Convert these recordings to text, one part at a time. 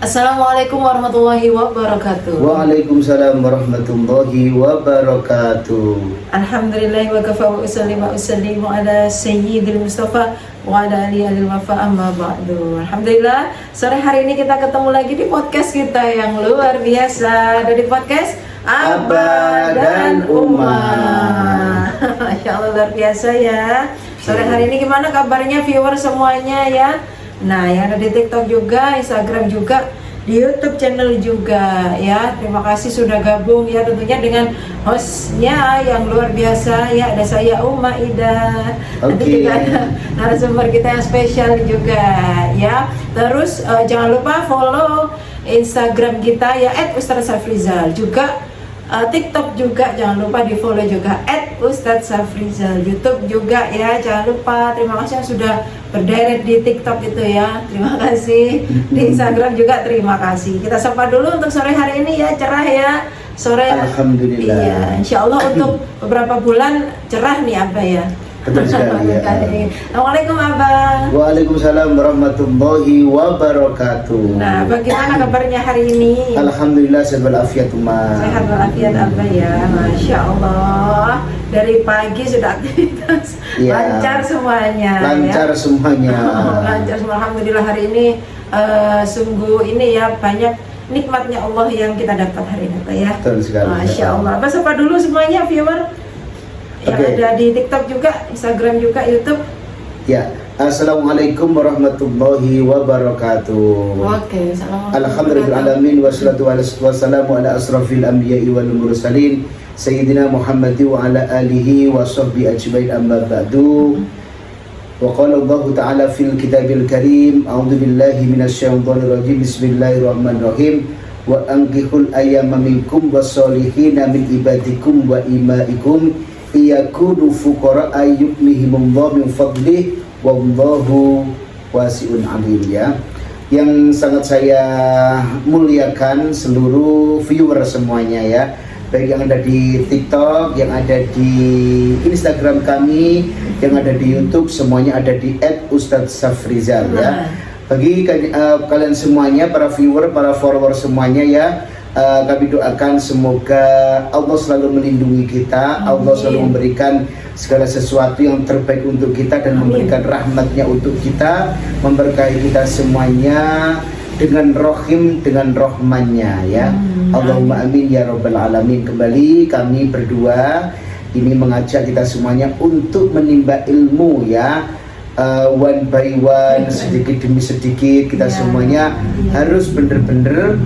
Assalamualaikum warahmatullahi wabarakatuh. Waalaikumsalam warahmatullahi wabarakatuh. Alhamdulillah wa kafa wa usallimu ala sayyidil mustafa wa ala alihi wafa amma ba'du. Alhamdulillah, sore hari ini kita ketemu lagi di podcast kita yang luar biasa, dari podcast Abah dan Umar. Masya Allah, luar biasa ya. Sore hari ini gimana kabarnya viewer semuanya ya? Nah, yang ada di TikTok juga, Instagram juga, di YouTube channel juga ya. Terima kasih sudah gabung ya, tentunya dengan hostnya yang luar biasa ya. Ada saya Uma Ida. Nanti juga ada narasumber kita yang spesial juga ya. Terus jangan lupa follow Instagram kita ya @ustadzsafrizal, juga TikTok juga jangan lupa di follow juga @ustadzsafrizal, YouTube juga ya jangan lupa. Terima kasih yang sudah berderet di TikTok itu ya, terima kasih. Di Instagram juga terima kasih. Kita sapa dulu untuk sore hari ini ya, cerah ya sore. Alhamdulillah. Iya, insya Allah untuk beberapa bulan cerah nih Abah ya. Betul sekali ya. Assalamualaikum Abang. Waalaikumsalam warahmatullahi wabarakatuh. Nah, bagaimana kabarnya hari ini? Alhamdulillah sehat walafiat Umar. Sehat walafiat Abah ya, Masya Allah. Dari pagi sudah aktivitas Ya. lancar semuanya. Lancar ya. semuanya. Lancar semua. Alhamdulillah hari ini sungguh ini ya, banyak nikmatnya Allah yang kita dapat hari ini ya. Betul sekali. Masya Allah. Apa sapa dulu semuanya viewer yang ada di TikTok juga, Instagram juga, YouTube. Ya. Assalamualaikum warahmatullahi wabarakatuh. Oke, assalamualaikum. Alhamdulillahirrahmanirrahim. Wassalatu wassalamu ala asrafil anbiya'i wal mursalin Sayyidina Muhammad wa ala alihi wa sahbihi ajmain, amma ba'du. Wa qala Allah ta'ala fil kitabil karim, a'udzu billahi minasyaitonir rajim, bismillahirrahmanirrahim. Wa ankihul ayyama minkum wassolihina min ibadikum wa imaikum iyakunu fuqara'a yughnihimullahu min fadlih wallahu wasi'un alim ya. Yang sangat saya muliakan seluruh viewer semuanya ya, baik yang ada di TikTok, yang ada di Instagram kami, yang ada di YouTube, semuanya ada di @ustadzsafrizal ya. Bagi kalian semuanya, para viewer, para follower semuanya ya, kami doakan semoga Allah selalu melindungi kita. Allah selalu memberikan segala sesuatu yang terbaik untuk kita dan memberikan rahmatnya untuk kita, memberkahi kita semuanya dengan rohim, dengan rohmannya ya. Allahumma amin ya rabbal alamin. Kembali kami berdua ini mengajak kita semuanya untuk menimba ilmu ya, one by one, sedikit demi sedikit. Kita semuanya harus benar-benar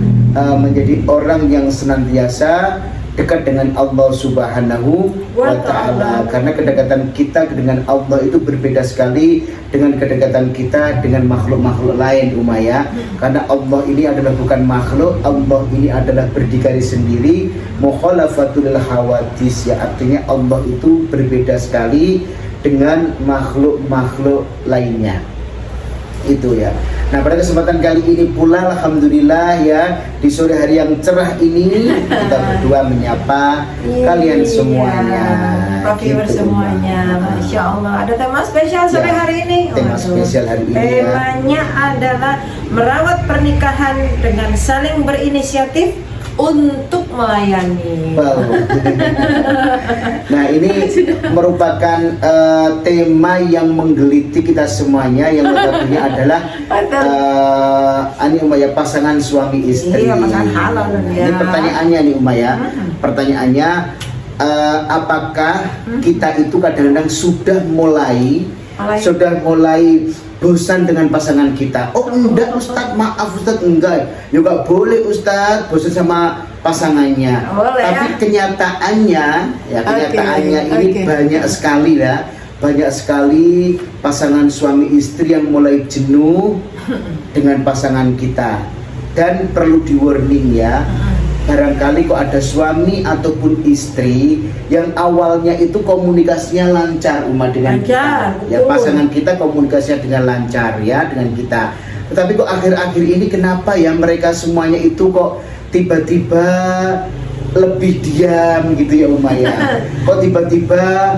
menjadi orang yang senantiasa dekat dengan Allah Subhanahu wa Ta'ala, karena kedekatan kita dengan Allah itu berbeda sekali dengan kedekatan kita dengan makhluk-makhluk lain Umaya. Karena Allah ini adalah bukan makhluk, Allah ini adalah berdikari sendiri, mukhalafatul hawadis ya, artinya Allah itu berbeda sekali dengan makhluk-makhluk lainnya itu ya. Nah, pada kesempatan kali ini pula alhamdulillah ya, di sore hari yang cerah ini kita berdua menyapa kalian semuanya, viewer gitu, semuanya. Masya Allah, ada tema spesial sore hari ini. Tema spesial hari ini temanya adalah merawat pernikahan dengan saling berinisiatif untuk melayani. Wow. Nah, ini merupakan tema yang menggelitik kita semuanya, yang notabene adalah Umaya, pasangan suami istri. Iya, pasangan halal ya. Ini pertanyaannya nih Umaya. Pertanyaannya, apakah kita itu kadang-kadang sudah mulai bosan dengan pasangan kita? Oh enggak Ustadz, maaf Ustadz, enggak. Ya enggak boleh Ustadz bosan sama pasangannya. Boleh, tapi ya? kenyataannya ini banyak sekali ya. Banyak sekali pasangan suami istri yang mulai jenuh dengan pasangan kita. Dan perlu di warning ya, barangkali kok ada suami ataupun istri yang awalnya itu komunikasinya lancar dengan kita ya, pasangan kita komunikasinya dengan lancar ya dengan kita, tetapi kok akhir-akhir ini kenapa ya mereka semuanya itu kok tiba-tiba lebih diam gitu ya Umaya. Kok tiba-tiba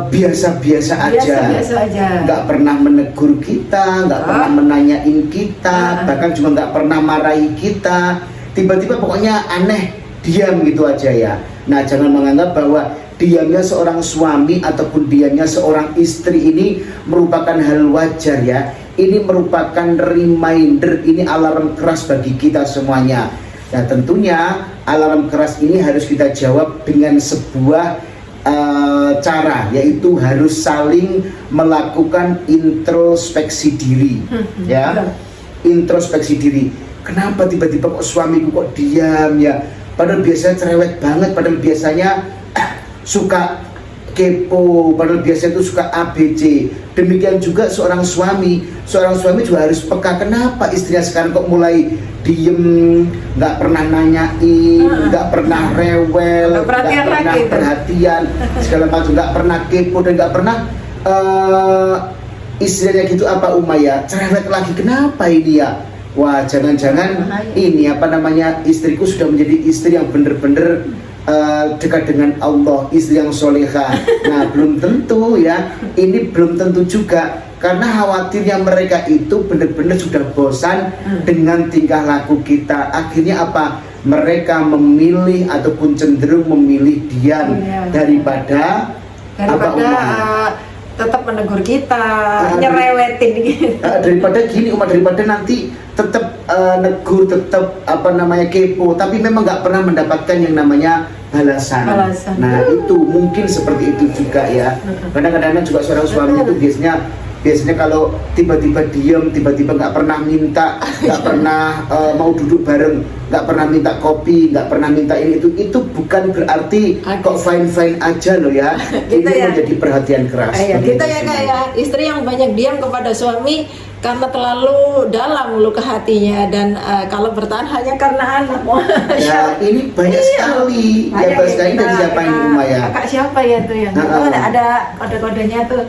biasa-biasa aja, nggak pernah menegur kita, nggak pernah menanyain kita, bahkan juga nggak pernah marahi kita, tiba-tiba pokoknya aneh, diam gitu aja ya. Nah, jangan menganggap bahwa diamnya seorang suami ataupun diamnya seorang istri ini merupakan hal wajar ya. Ini merupakan reminder, ini alarm keras bagi kita semuanya. Nah, tentunya alarm keras ini harus kita jawab dengan sebuah cara, yaitu harus saling melakukan introspeksi diri, ya, introspeksi diri. Kenapa tiba-tiba kok suamiku kok diam ya? Padahal biasanya cerewet banget, padahal biasanya suka kepo, padahal biasanya itu suka ABC. Demikian juga seorang suami juga harus peka. Kenapa istrinya sekarang kok mulai diem, nggak pernah nanyain, nggak pernah rewel, nggak pernah perhatian, segala macam, nggak pernah kepo dan nggak pernah istilahnya gitu apa Umayyah, cerewet lagi. Kenapa ini ya? Wah, jangan-jangan ini apa namanya, istriku sudah menjadi istri yang bener-bener dekat dengan Allah, istri yang solehah. Nah, belum tentu ya, ini belum tentu juga, karena khawatirnya mereka itu benar-benar sudah bosan dengan tingkah laku kita. Akhirnya apa? Mereka memilih ataupun cenderung memilih diam daripada tetap menegur kita, nyerewetin gitu. Daripada gini Umar, daripada nanti tetap negur, tetap apa namanya kepo, tapi memang nggak pernah mendapatkan yang namanya balasan. Nah, itu mungkin seperti itu juga ya. Kadang-kadang juga seorang suami itu biasanya kalau tiba-tiba diam, tiba-tiba nggak pernah minta, nggak pernah mau duduk bareng, nggak pernah minta kopi, nggak pernah minta itu bukan berarti kok fine aja loh ya. Ini menjadi perhatian keras. Kita ya Kak ya, istri yang banyak diam kepada suami karena terlalu dalam luka hatinya, dan kalau bertahan hanya karena anak. Ya, ini banyak sekali. Ya, sekali dari siapa ini Umayyah? Kakak siapa ya tuh yang ada kode-kodenya tuh.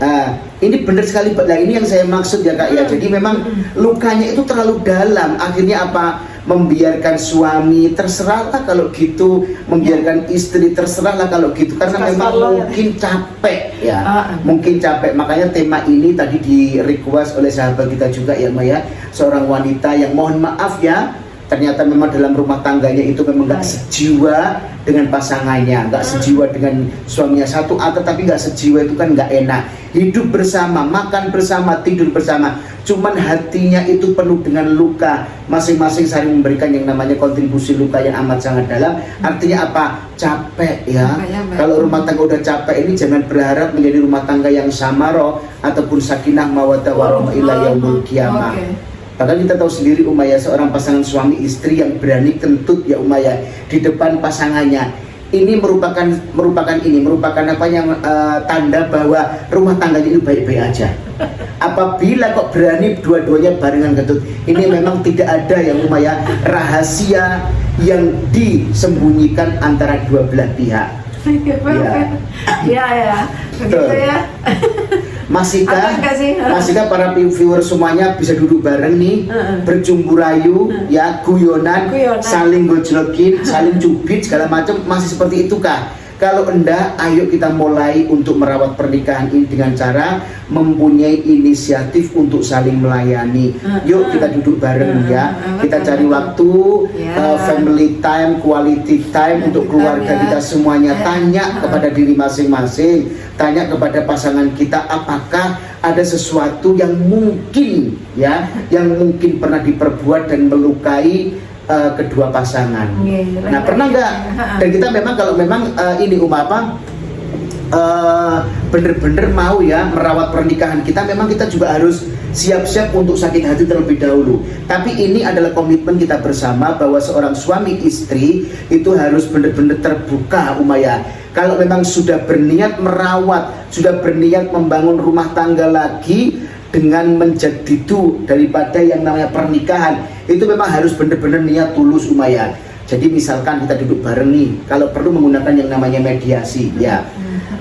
Ini benar sekali. Nah, ini yang saya maksud ya Kak ya. Jadi memang lukanya itu terlalu dalam. Akhirnya apa? Membiarkan suami, terserahlah kalau gitu, membiarkan istri, terserahlah kalau gitu, karena memang mungkin capek ya, mungkin capek. Makanya tema ini tadi di request oleh sahabat kita juga ya Maya, seorang wanita yang mohon maaf ya, ternyata memang dalam rumah tangganya itu memang nggak sejiwa dengan pasangannya, nggak sejiwa dengan suaminya satu atau tapi nggak sejiwa itu kan nggak enak. Hidup bersama, makan bersama, tidur bersama, cuman hatinya itu penuh dengan luka, masing-masing saling memberikan yang namanya kontribusi luka yang amat sangat dalam. Artinya apa? Capek ya. Kalau rumah tangga udah capek ini jangan berharap menjadi rumah tangga yang samaroh ataupun sakinah mawaddah warahmah ila yaumil qiyamah. Padahal kita tahu sendiri Umayyah, seorang pasangan suami istri yang berani kentut ya Umayyah di depan pasangannya. Ini merupakan apa yang tanda bahwa rumah tangganya itu baik-baik aja. Apabila kok berani dua-duanya barengan kentut, ini memang tidak ada yang Umayyah rahasia yang disembunyikan antara dua belah pihak. Ya. Begitu ya. Masihkah para viewer semuanya bisa duduk bareng nih, berjumbu rayu, ya, guyonan, saling gojlokin, saling cubit segala macam, masih seperti itu kah? Kalau enggak, ayo kita mulai untuk merawat pernikahan ini dengan cara mempunyai inisiatif untuk saling melayani. Yuk kita duduk bareng ya, kita cari waktu, family time, quality time untuk keluarga kita semuanya. Tanya kepada diri masing-masing, tanya kepada pasangan kita, apakah ada sesuatu yang mungkin ya, yang mungkin pernah diperbuat dan melukai kedua pasangan. Nah, pernah nggak? Dan kita memang kalau memang ini bener-bener mau ya merawat pernikahan kita, memang kita juga harus siap-siap untuk sakit hati terlebih dahulu. Tapi ini adalah komitmen kita bersama bahwa seorang suami istri itu harus benar-benar terbuka Umayyah. Kalau memang sudah berniat merawat, sudah berniat membangun rumah tangga lagi dengan menjadi itu daripada yang namanya pernikahan, itu memang harus benar-benar niat tulus Umayyah. Jadi misalkan kita duduk bareng nih, kalau perlu menggunakan yang namanya mediasi ya.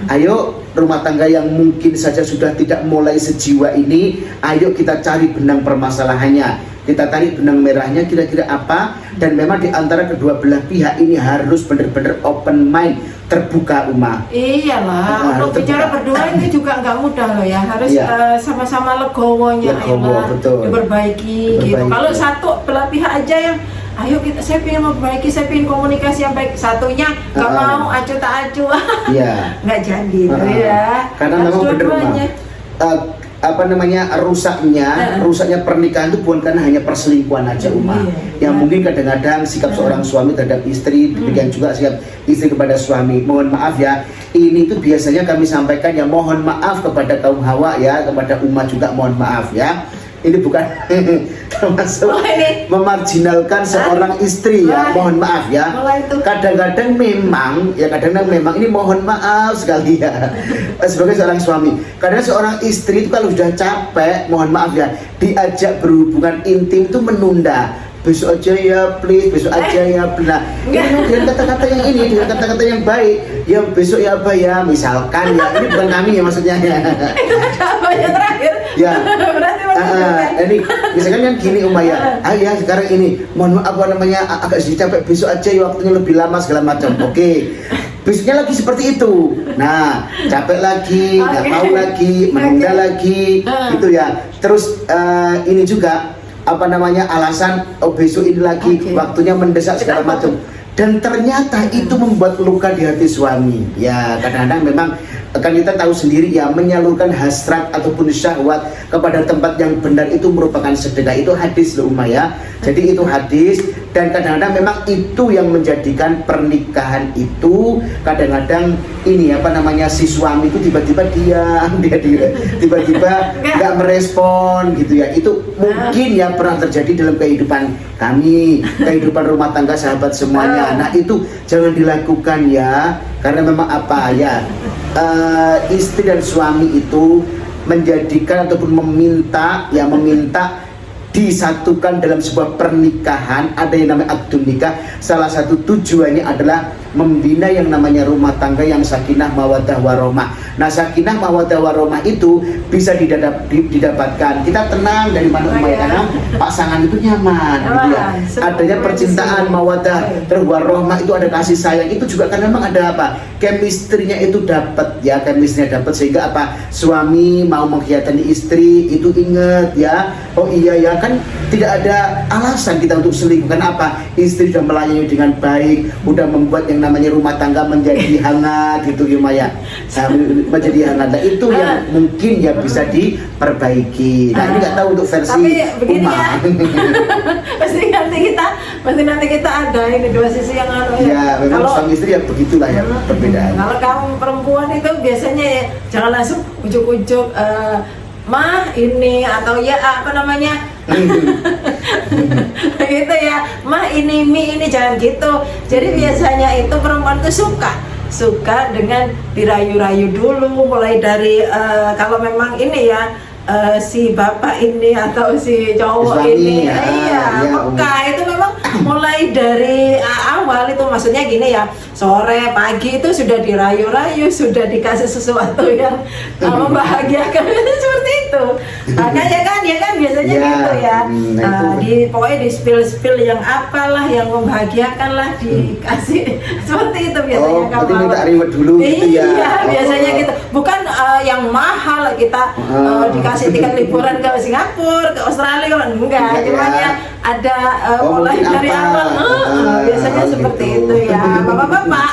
Ayo rumah tangga yang mungkin saja sudah tidak mulai sejiwa ini, ayo kita cari benang permasalahannya. kita tarik benang merahnya kira-kira apa, dan memang di antara kedua belah pihak ini harus benar-benar open mind, terbuka Uma. Iyalah, untuk bicara berdua itu juga nggak mudah loh ya, harus Iya. sama-sama legowonya, Legowo, betul. diperbaiki gitu. Kalau satu belah pihak aja yang ayo saya pengen memperbaiki, saya pengen komunikasi yang baik, satunya nggak mau acuh tak acuh, Iya. nggak jadi tuh ya. Karena Harus memang benar Uma. dua-duanya. Rusaknya pernikahan itu bukan karena hanya perselingkuhan aja Uma. Yang mungkin kadang-kadang sikap seorang suami terhadap istri, demikian juga sikap istri kepada suami. Mohon maaf ya, ini tuh biasanya kami sampaikan ya, mohon maaf kepada kaum hawa ya, kepada umat juga mohon maaf ya. Ini bukan termasuk memarginalkan seorang istri ya, mohon maaf ya. Kadang-kadang memang ini mohon maaf sekali ya, sebagai seorang suami. Kadang seorang istri itu kalau sudah capek, mohon maaf ya, diajak berhubungan intim itu menunda. Besok aja ya please, besok aja ya benar. Ini dengan kata-kata yang ini, dengan kata-kata yang baik. Ya besok ya apa ya, misalkan ya, ini bukan kami ya maksudnya ya. Itu apa ya terakhir? Ya. Ini misalkan yang gini Umaya, ya sekarang ini, mohon maaf apa namanya, agak sedikit capek, besok aja ya, waktunya lebih lama segala macam. Oke. Besoknya lagi seperti itu. Nah, capek lagi, nggak mau lagi, menunda lagi, gitu ya. Terus ini juga apa namanya, alasan besok ini lagi, waktunya mendesak segala macam, dan ternyata itu membuat luka di hati suami ya. Kadang-kadang memang kan kita tahu sendiri ya, menyalurkan hasrat ataupun syahwat kepada tempat yang benar itu merupakan sedekah. Itu hadis loh Uma ya. Jadi itu hadis, dan kadang-kadang memang itu yang menjadikan pernikahan itu kadang-kadang ini apa namanya, si suami itu tiba-tiba diam, dia tiba-tiba nggak merespon gitu ya. Itu mungkin ya pernah terjadi dalam kehidupan kami, kehidupan rumah tangga sahabat semuanya. Nah itu jangan dilakukan ya, karena memang apa ya, istri dan suami itu menjadikan ataupun meminta disatukan dalam sebuah pernikahan. Ada yang namanya akdun nikah. Salah satu tujuannya adalah membina yang namanya rumah tangga yang sakinah mawaddah warohmah. Nah, sakinah mawaddah warohmah itu bisa didapatkan. Kita tenang dari mana karena pasangan itu nyaman, gitu ya. Adanya percintaan, mawaddah, terus warohmah, itu ada kasih sayang. Itu juga kan memang ada apa? Chemistry-nya itu dapat ya, chemistry-nya dapat, sehingga apa? Suami mau mengkhianati istri itu ingat ya. Oh iya ya, kan tidak ada alasan kita untuk selingkuh. Karena apa? Istri sudah melayani dengan baik, udah membuat yang namanya rumah tangga menjadi hangat gitu ya Maya. Menjadi hangat. Nah, itu yang mungkin ya bisa diperbaiki. Nah, ini nggak tahu untuk versi Uma. Pasti nanti kita ada ini dua sisi yang ya. Memang suami istri ya begitulah ya, perbedaan. Kalau kamu perempuan itu biasanya ya jangan langsung ujuk-ujuk mah ini, atau ya apa namanya gitu ya, mah ini mie ini, jangan gitu. Jadi biasanya itu perempuan itu suka dengan dirayu-rayu dulu, mulai dari kalau memang ini ya si bapak ini atau si cowok ini peka itu memang mulai dari awal itu, maksudnya gini ya, sore pagi itu sudah dirayu-rayu, sudah dikasih sesuatu yang membahagiakan seperti itu. Makanya kan biasanya gitu ya. Pokoknya di spill yang apalah yang membahagiakan lah dikasih seperti itu biasanya. Berarti minta reward dulu gitu ya. Iya, biasanya gitu. Bukan yang mahal kita dikasih tiket liburan ke Singapura, ke Australia, enggak. Cuman ya ada mulai dari awal. Biasanya seperti itu ya, bapak-bapak.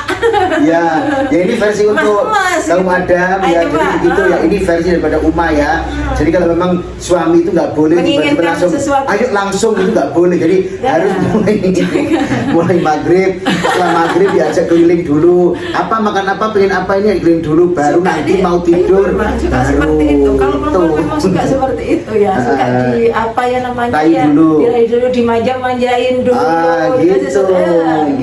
Ya ini versi untuk kaum Adam ya, jadi begitu ya. Ini versi daripada Uma ya. Jadi kalau memang suami itu nggak boleh tiba-tiba langsung ayo langsung, itu nggak boleh. Jadi harus mulai maghrib, setelah maghrib diajak keliling dulu, apa makan apa, pengen apa, ini keliling dulu, baru nanti mau tidur baru seperti itu. Kalau perempuan memang suka seperti itu ya, suka di apa ya namanya ya, dirayu dulu, dimanja-manjain dulu gitu.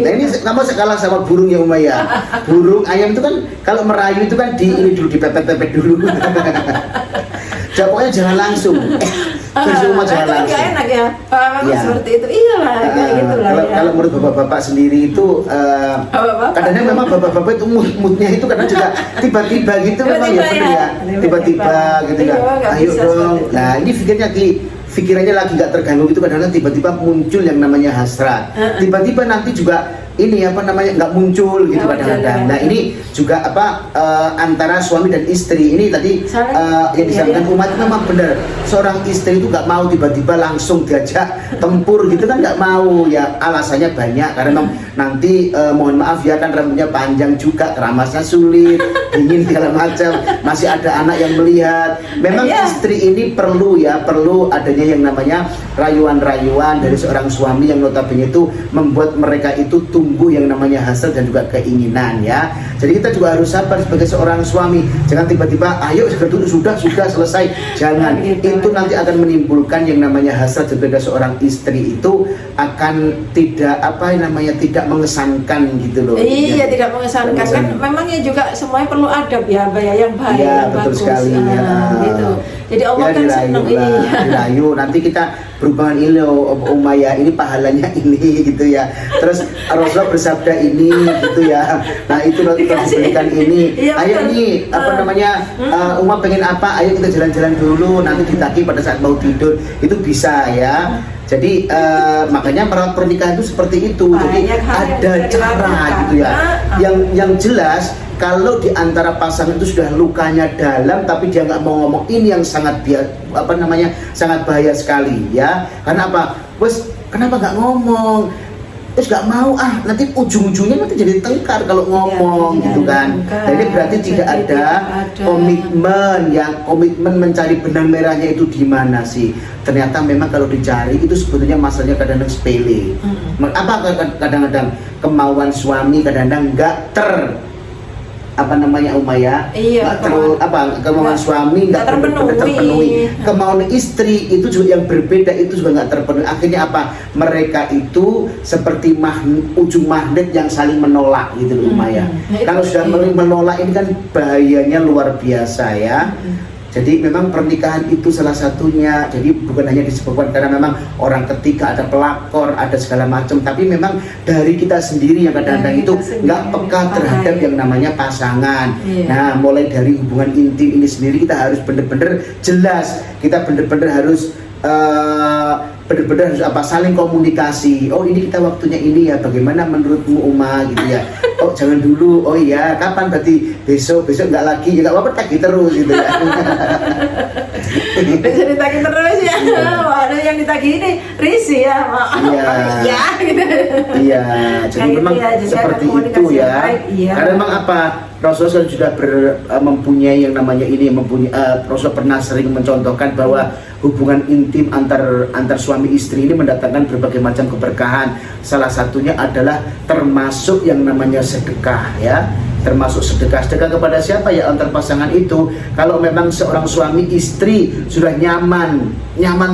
Nah ini kamu sekalah sama burung ya Uma ya. Burung ayam itu kan kalau merayu itu kan ini dulu, dipepet-pepet dulu. Pokoknya jangan langsung. Semua jangan langsung. Enak ya. Seperti itu. Iyalah kayak gitulah. Kalau menurut bapak-bapak sendiri itu kadang-kadang memang bapak-bapak itu moodnya itu kadang juga tiba-tiba gitu, memang ya benar ya. Tiba-tiba gitu ya. Ayo dong. Nah, ini pikirannya lagi nggak terganggu itu kadang-kadang tiba-tiba muncul yang namanya hasrat. Tiba-tiba nanti juga ini apa namanya nggak muncul gitu kadang-kadang. Nah ini juga antara suami dan istri ini tadi yang disampaikan umat itu memang benar. Seorang istri itu nggak mau tiba-tiba langsung diajak tempur gitu kan, nggak mau ya, alasannya banyak karena memang nanti mohon maaf ya kan rambutnya panjang juga, keramasnya sulit, dingin segala macam, masih ada anak yang melihat. Memang istri ini perlu adanya yang namanya rayuan-rayuan dari seorang suami yang notabene itu membuat mereka itu tumbuh yang namanya hasrat dan juga keinginan ya. Jadi kita juga harus sabar sebagai seorang suami. Jangan tiba-tiba ayo sudah selesai. Jangan. Itu nanti akan menimbulkan yang namanya hasrat sebagai seorang istri itu akan tidak tidak mengesankan gitu loh. Iya, tidak mengesankan. Kan memang ya juga semuanya perlu adab ya, yang baik, yang betul bagus. Sekali, gitu. Jadi Allah kan senang ini. Dirayu, nanti kita berhubungan ini Umayyah ini pahalanya ini gitu ya. Terus Rasulullah bersabda ini gitu ya. Nah itu diberikan ini. Ayo nih Umar pengen apa? Ayo kita jalan-jalan dulu. Nanti ditagih pada saat mau tidur. Itu bisa ya. Jadi makanya merawat pernikahan itu seperti itu. Jadi ada cara gitu ya. Yang jelas kalau di antara pasangan itu sudah lukanya dalam tapi dia nggak mau ngomong, ini yang sangat sangat bahaya sekali ya. Karena apa? Kenapa nggak ngomong? Terus nggak mau nanti ujung-ujungnya nanti jadi tengkar kalau ngomong gitu kan. Jadi berarti tidak ada komitmen mencari benang merahnya itu di mana sih. Ternyata memang kalau dicari itu sebetulnya masalahnya kadang-kadang sepele. Kadang-kadang kemauan suami kadang-kadang nggak Umayyah, kemauan suami nggak terpenuhi, kemauan istri itu juga yang berbeda itu juga nggak terpenuhi. Akhirnya mereka itu seperti ujung magnet yang saling menolak gitu loh Umayyah. Kalau sudah menolak ini kan bahayanya luar biasa ya. Jadi memang pernikahan itu salah satunya. Jadi bukan hanya disebabkan karena memang orang ketiga, ada pelakor, ada segala macam, tapi memang dari kita sendiri yang kadang-kadang itu nggak peka terhadap yang namanya pasangan. Nah, mulai dari hubungan intim ini sendiri kita harus benar-benar jelas. Kita benar-benar harus saling komunikasi. Oh ini kita waktunya ini ya, bagaimana menurutmu Uma gitu ya. Oh jangan dulu, oh iya kapan, berarti besok nggak lagi ya, nggak apa-apa, tagih terus gitu ya. Bisa ditagih terus ya. Ada yang ditagih ini risi ya. Gitu. Iya, jadi memang seperti itu ya. Karena memang Rasulullah sudah mempunyai yang namanya ini, Rasulullah pernah sering mencontohkan bahwa hubungan intim antar suami istri ini mendatangkan berbagai macam keberkahan. Salah satunya adalah termasuk yang namanya sedekah ya. Termasuk sedekah kepada siapa ya antar pasangan itu. Kalau memang seorang suami istri sudah nyaman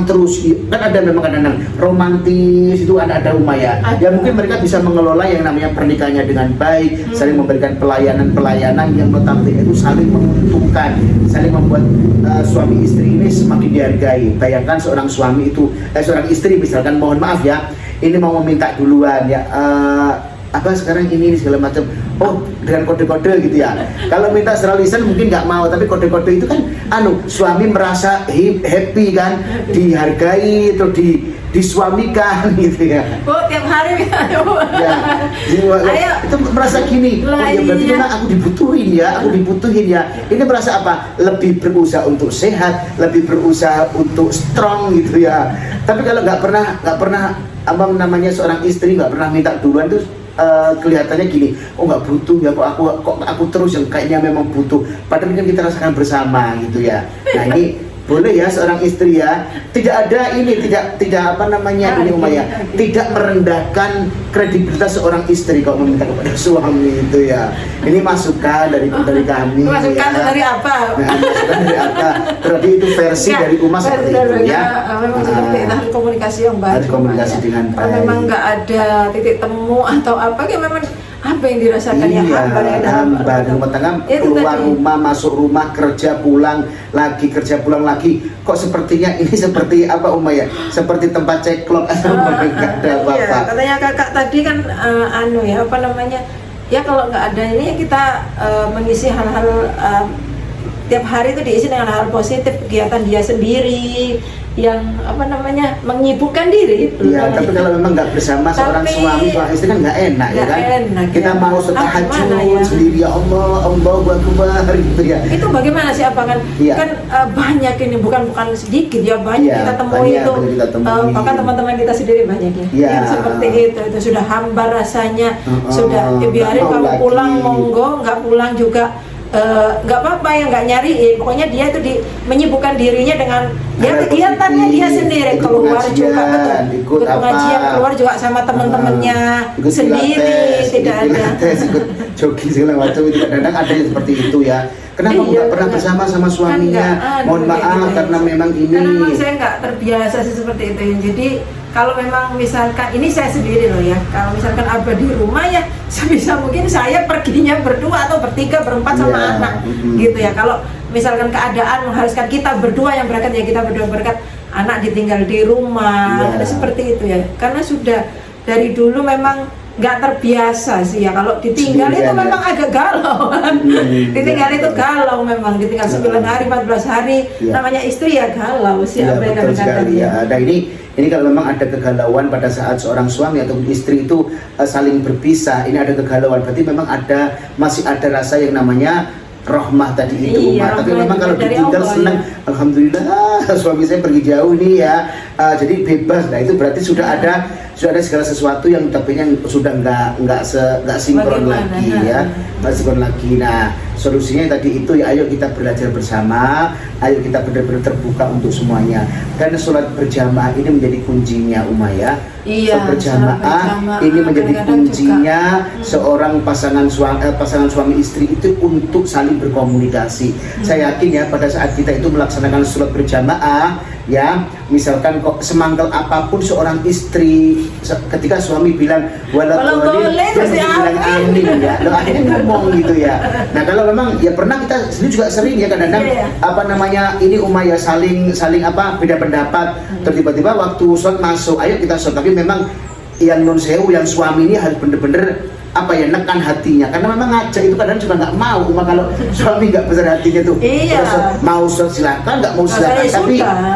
terus kan, ada memang kadang-kadang romantis itu ada Umayyah ya, mungkin mereka bisa mengelola yang namanya pernikahannya dengan baik, saling memberikan pelayanan yang notabene itu saling menguntungkan, saling membuat suami istri ini semakin dihargai. Bayangkan seorang seorang istri misalkan, mohon maaf ya, ini mau meminta duluan ya, sekarang ini segala macam, dengan kode-kode gitu ya. Kalau minta secara lisan mungkin nggak mau, tapi kode-kode itu kan suami merasa happy kan, dihargai atau disuamikan gitu ya. Tiap hari ya, itu merasa gini, berarti memang aku dibutuhin ya. Ini merasa lebih berusaha untuk sehat, lebih berusaha untuk strong gitu ya. Tapi kalau nggak pernah seorang istri nggak pernah minta duluan tuh, kelihatannya gini, nggak butuh ya, kok aku terus yang kayaknya memang butuh, padahal kan kita rasakan bersama gitu ya. Nah ini boleh ya seorang istri ya, tidak Umayyah, tidak merendahkan kredibilitas seorang istri kalau meminta kepada suami itu ya. Ini masukan dari kami. Masukan dari apa? Nah, masukan dari apa? Berarti itu versi dari Uma seperti itu ya. Memang seperti itu, komunikasi yang baik. Harus komunikasi dengan baik. Memang nggak ada titik temu atau apa, memang apa yang dirasakan hamba di rumah tangga, keluar rumah, masuk rumah, kerja pulang lagi, kok sepertinya ini seperti Umayyah, seperti tempat ceklok atau nggak ada apa-apa. Katanya kakak tadi kan ya kalau nggak ada ini kita mengisi hal-hal tiap hari itu diisi dengan hal positif, kegiatan dia sendiri yang menyibukkan diri itu. Iya, tapi kalau memang nggak bersama seorang suami istri kan nggak enak ya kan. Enak, kita ya. mau tahajud ya? sendiri, ya Allah, Allahu Akbar gitu ya. Itu bagaimana sih apa kan? Iya. Kan banyak ini bukan sedikit ya, banyak Iya, kita temui itu. kita temui. Bahkan teman-teman kita sendiri banyak ya. Iya. Yang seperti itu sudah hambar rasanya, sudah biarin nggak mau kamu lagi. pulang monggo, nggak pulang juga nggak apa-apa ya, nggak nyariin, pokoknya dia itu menyibukkan dirinya dengan ya kegiatannya dia sendiri, keluar juga ikut pengajian, keluar juga sama teman-temannya sendiri, tidak ada ikut jogging segala macam itu. Kadang-kadang ada yang seperti itu ya. Kenapa nggak pernah bersama sama suaminya? Mohon maaf karena memang ini. Karena memang saya nggak terbiasa sih seperti itu ya. Jadi kalau memang misalkan ini saya sendiri loh ya, kalau misalkan Abah di rumah ya sebisa mungkin saya perginya berdua atau bertiga berempat sama anak gitu ya. Kalau misalkan keadaan mengharuskan kita berdua yang berangkat ya kita berdua berangkat, anak ditinggal di rumah, ada seperti itu ya. Karena sudah dari dulu memang nggak terbiasa sih ya, kalau ditinggal itu memang agak galau kan. Ditinggal itu galau memang, ditinggal 9 hari 14 hari namanya istri ya galau sih. Betul sekali ya. Nah ini kalau memang ada kegalauan pada saat seorang suami atau istri itu saling berpisah, ini ada kegalauan, berarti memang masih ada rasa yang namanya rahmah tadi itu. Tapi memang kalau ditinggal senang, alhamdulillah suami saya pergi jauh nih ya, jadi bebas. Nah itu berarti sudah ada segala sesuatu yang tapi yang sudah nggak sinkron lagi ya, nggak sinkron lagi. Nah solusinya tadi itu ya, ayo kita belajar bersama, ayo kita benar-benar terbuka untuk semuanya. Dan sholat berjamaah ini menjadi kuncinya ya. Sholat berjamaah ini menjadi kuncinya seorang pasangan suami istri itu untuk saling berkomunikasi. Saya yakin ya pada saat kita itu melaksanakan sholat berjamaah ya, misalkan kok semangkal apapun seorang istri ketika suami bilang waladhdallin, dia bilang amin ya, lo akhirnya ngomong gitu ya. Nah kalau memang ya pernah kita sendiri juga sering ya kadang-kadang ini ya saling beda pendapat, terus tiba-tiba waktu sholat masuk, ayo kita sholat, tapi memang yang non sewu yang suami ini harus bener-bener nekan hatinya, karena memang ngajak itu kadang juga nggak mau. Kalau suami nggak besar hatinya tuh mau silakan, nggak mau silakan.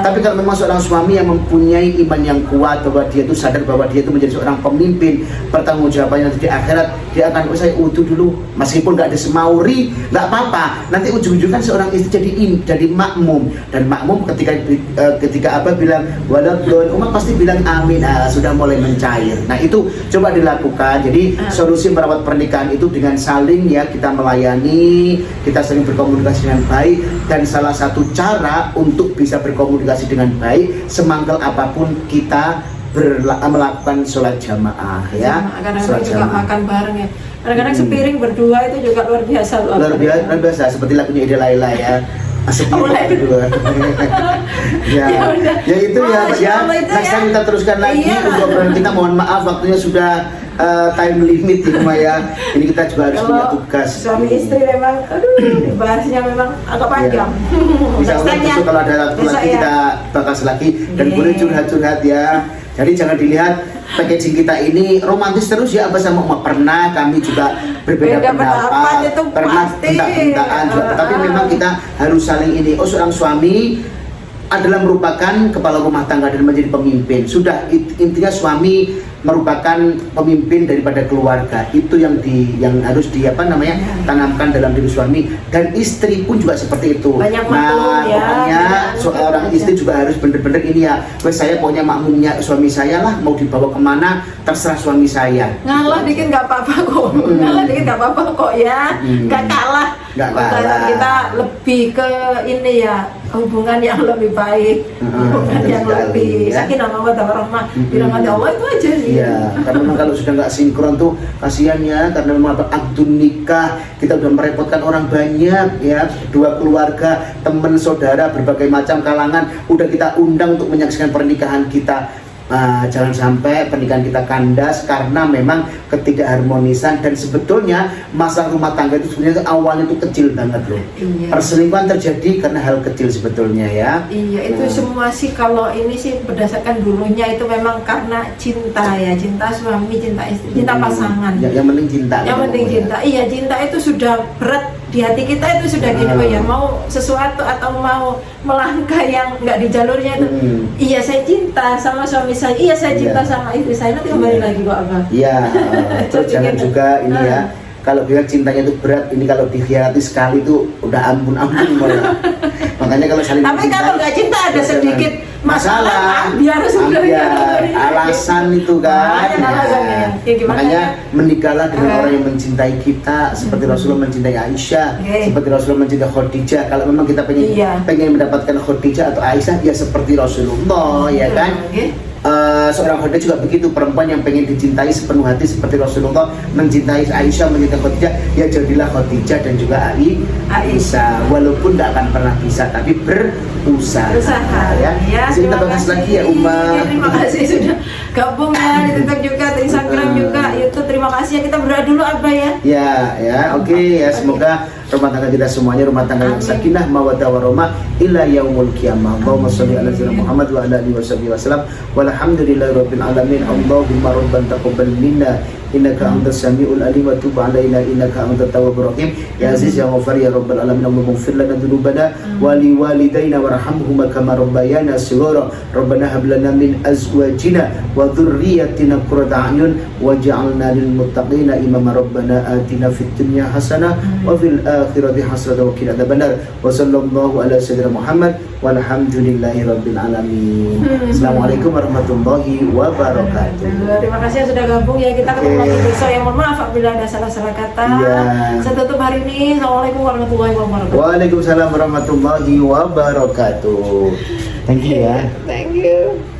Tapi kalau memang seorang suami yang mempunyai iman yang kuat bahwa dia itu sadar bahwa dia itu menjadi seorang pemimpin, pertanggungjawabannya di akhirat, dia akan saya utuh dulu meskipun nggak ada semauri, nggak apa-apa. Nanti ujung-ujungnya seorang istri jadi makmum, dan makmum ketika Abah bilang waladhdallin, umat pasti bilang amin. Sudah mulai mencair. Nah itu coba dilakukan. Jadi solusi merawat pernikahan itu dengan saling kita melayani, kita saling berkomunikasi dengan baik, dan salah satu cara untuk bisa berkomunikasi dengan baik semangkal apapun kita melakukan sholat jamaah ya. Kadang-kadang juga makan bareng ya. Kadang-kadang sepiring berdua itu juga luar biasa. Luar biasa seperti lagunya Ida Laila ya. Asik berdua. Ya itu ya. Next time kita teruskan lagi untuk obrolan kita. Mohon maaf waktunya sudah time limit ya. Ini kita juga harus punya tugas. Suami istri memang, dibahasnya memang agak panjang. Bisa untuk kalau ada waktu lagi kita bahas lagi, dan boleh curhat-curhat ya. Jadi jangan dilihat packaging kita ini romantis terus ya, apa sama pernah kami juga berbeda pendapat, pernah bentak-bentakan juga. Tapi memang kita harus saling ini. Seorang suami adalah merupakan kepala rumah tangga dan menjadi pemimpin. Sudah intinya suami merupakan pemimpin daripada keluarga. Itu yang harus tanamkan dalam diri suami, dan istri pun juga seperti itu. Makanya seorang istri juga harus benar-benar ini ya, saya pokoknya makmumnya suami saya lah, mau dibawa kemana terserah suami saya. Ngalah dikit nggak apa-apa kok. Ngalah dikit nggak apa-apa kok ya. Nggak kalah. Kita lebih ke ini ya, hubungan yang lebih baik, hubungan yang lebih sakinah mawaddah warahmah dirahmati Allah, itu aja sih. Iya, karena memang kalau sudah nggak sinkron tuh kasihan ya, karena memang akdun nikah kita udah merepotkan orang banyak ya, dua keluarga, teman, saudara, berbagai macam kalangan udah kita undang untuk menyaksikan pernikahan kita. Jangan sampai pernikahan kita kandas karena memang ketidakharmonisan, dan sebetulnya masalah rumah tangga itu sebenarnya awalnya itu kecil banget loh. Perselingkuhan terjadi karena hal kecil sebetulnya ya. Itu semua sih kalau ini sih berdasarkan dulunya itu memang karena cinta ya, cinta suami, cinta istri, cinta pasangan. Yang penting cinta. Yang penting cinta. Iya, cinta itu sudah berat di hati kita itu sudah gini, oh ya mau sesuatu atau mau melangkah yang nggak di jalurnya itu, iya saya cinta sama suami saya, iya saya cinta sama istri saya, nanti kembali lagi kok Abah. Iya, terus jangan juga ini ya, kalau bilang cintanya itu berat, ini kalau dikhianati sekali itu udah ampun-ampun malah. Makanya kalau saling tapi kalau nggak cinta ada sedikit masalah, biar sebenarnya alasan itu kan. Makanya menikahlah dengan orang yang mencintai kita, seperti Rasulullah mencintai Aisyah, seperti Rasulullah mencintai Khadijah. Kalau memang kita pengen mendapatkan Khadijah atau Aisyah, ya seperti Rasulullah, ya kan. Seorang Khadijah juga begitu, perempuan yang pengen dicintai sepenuh hati seperti Rasulullah mencintai Aisyah, mencintai Khadijah, ya jadilah Khadijah dan juga Aisyah, walaupun tidak akan pernah bisa tapi berusaha ya. Kita bahas lagi ya Uma. Terima kasih sudah gabung ya di TikTok juga, di Instagram juga, YouTube. Terima kasih ya, kita berdoa dulu Abah ya. Ya, oke ya, semoga rumah tangga kita semuanya rumah tangga yang sakinah mawaddah warahmah ila yaumul qiyamah. Allahumma shalli ala sayyidina Muhammad wa ala alihi wasallam. Walhamdulillahirabbil alamin. Allahumma rabbana taqabbal minna innaka antas samiul alim wa tub alaina innaka antat tawwabur rahim. Ya aziz ya ghafar ya rabbal alamin. Allahumma ighfir lana dhunubana wa li walidayna warhamhuma kama rabbayana shighara. Rabbana hab lana min azwajina wa dhurriyyatina qurrata a'yun waj'alna lil muttaqina imama. Rabbana atina fid dunya hasanah wa fil akhirati hasanah wa qina adzabannar. Wa sallallahu ala sayyidina Muhammad walhamdulillahi rabbil alamin. Assalamualaikum warahmatullahi wabarakatuh. Terima kasih yang sudah gabung ya, kita ketemu lagi besok. Yang mohon maaf apabila ada salah-salah kata. Saya tutup hari ini. Assalamualaikum warahmatullahi wabarakatuh. Waalaikumsalam warahmatullahi wabarakatuh. Thank you ya. Thank you.